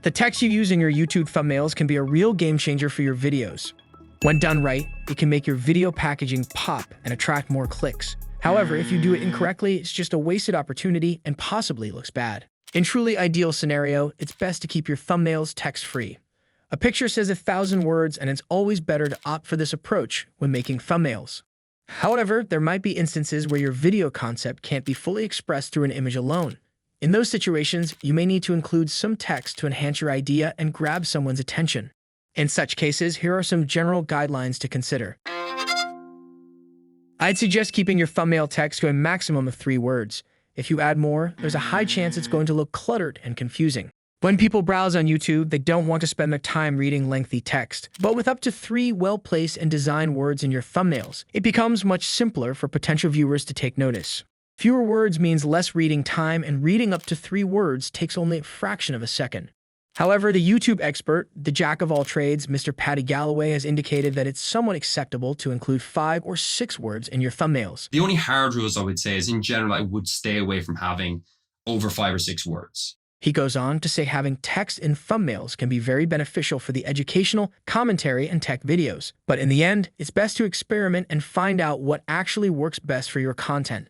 The text you use in your YouTube thumbnails can be a real game changer for your videos. When done right, it can make your video packaging pop and attract more clicks. However, if you do it incorrectly, it's just a wasted opportunity and possibly looks bad. In truly ideal scenario, it's best to keep your thumbnails text-free. A picture says 1,000 words, and it's always better to opt for this approach when making thumbnails. However, there might be instances where your video concept can't be fully expressed through an image alone. In those situations, you may need to include some text to enhance your idea and grab someone's attention. In such cases, here are some general guidelines to consider. I'd suggest keeping your thumbnail text to a maximum of 3 words. If you add more, there's a high chance it's going to look cluttered and confusing. When people browse on YouTube, they don't want to spend their time reading lengthy text. But with up to 3 well-placed and designed words in your thumbnails, it becomes much simpler for potential viewers to take notice. Fewer words means less reading time, and reading up to 3 words takes only a fraction of a second. However, the YouTube expert, the jack of all trades, Mr. Paddy Galloway, has indicated that it's somewhat acceptable to include 5 or 6 words in your thumbnails. The only hard rules I would say is, in general, I would stay away from having over 5 or 6 words. He goes on to say having text in thumbnails can be very beneficial for the educational, commentary, and tech videos. But in the end, it's best to experiment and find out what actually works best for your content.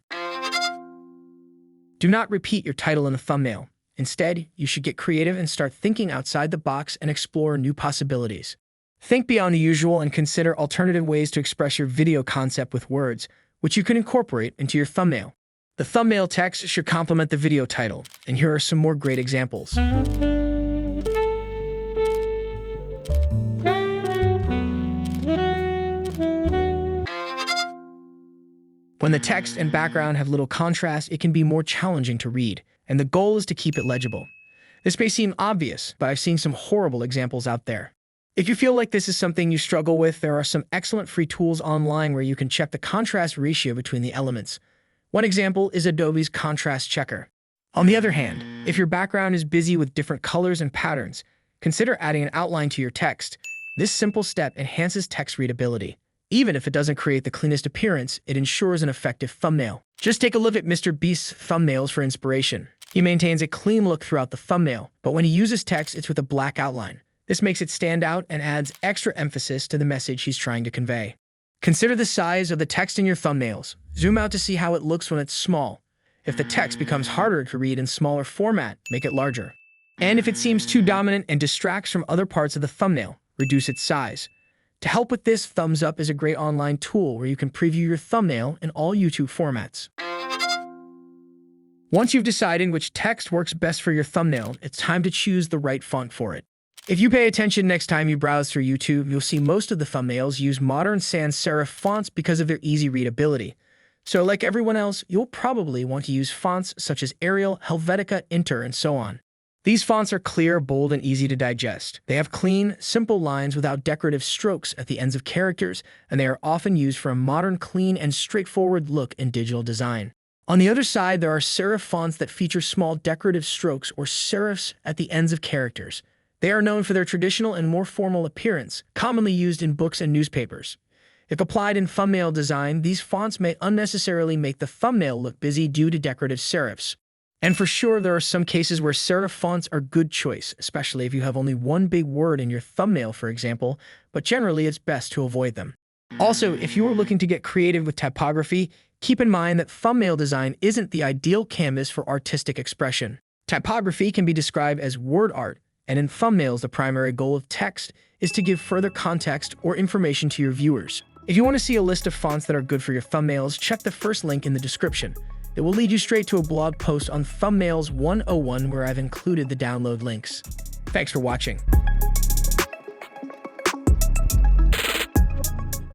Do not repeat your title in the thumbnail. Instead, you should get creative and start thinking outside the box and explore new possibilities. Think beyond the usual and consider alternative ways to express your video concept with words, which you can incorporate into your thumbnail. The thumbnail text should complement the video title, and here are some more great examples. When the text and background have little contrast, it can be more challenging to read, and the goal is to keep it legible. This may seem obvious, but I've seen some horrible examples out there. If you feel like this is something you struggle with, there are some excellent free tools online where you can check the contrast ratio between the elements. One example is Adobe's Contrast Checker. On the other hand, if your background is busy with different colors and patterns, consider adding an outline to your text. This simple step enhances text readability. Even if it doesn't create the cleanest appearance, it ensures an effective thumbnail. Just take a look at Mr. Beast's thumbnails for inspiration. He maintains a clean look throughout the thumbnail, but when he uses text, it's with a black outline. This makes it stand out and adds extra emphasis to the message he's trying to convey. Consider the size of the text in your thumbnails. Zoom out to see how it looks when it's small. If the text becomes harder to read in smaller format, make it larger. And if it seems too dominant and distracts from other parts of the thumbnail, reduce its size. To help with this, Thumbs Up is a great online tool where you can preview your thumbnail in all YouTube formats. Once you've decided which text works best for your thumbnail, it's time to choose the right font for it. If you pay attention next time you browse through YouTube, you'll see most of the thumbnails use modern sans serif fonts because of their easy readability. So like everyone else, you'll probably want to use fonts such as Arial, Helvetica, Inter, and so on. These fonts are clear, bold, and easy to digest. They have clean, simple lines without decorative strokes at the ends of characters, and they are often used for a modern, clean, and straightforward look in digital design. On the other side, there are serif fonts that feature small decorative strokes or serifs at the ends of characters. They are known for their traditional and more formal appearance, commonly used in books and newspapers. If applied in thumbnail design, these fonts may unnecessarily make the thumbnail look busy due to decorative serifs. And for sure, there are some cases where serif fonts are a good choice, especially if you have only one big word in your thumbnail, for example, but generally it's best to avoid them. Also, if you are looking to get creative with typography, keep in mind that thumbnail design isn't the ideal canvas for artistic expression. Typography can be described as word art, and in thumbnails, the primary goal of text is to give further context or information to your viewers. If you want to see a list of fonts that are good for your thumbnails, check the first link in the description. It will lead you straight to a blog post on Thumbnails 101 where I've included the download links. Thanks for watching.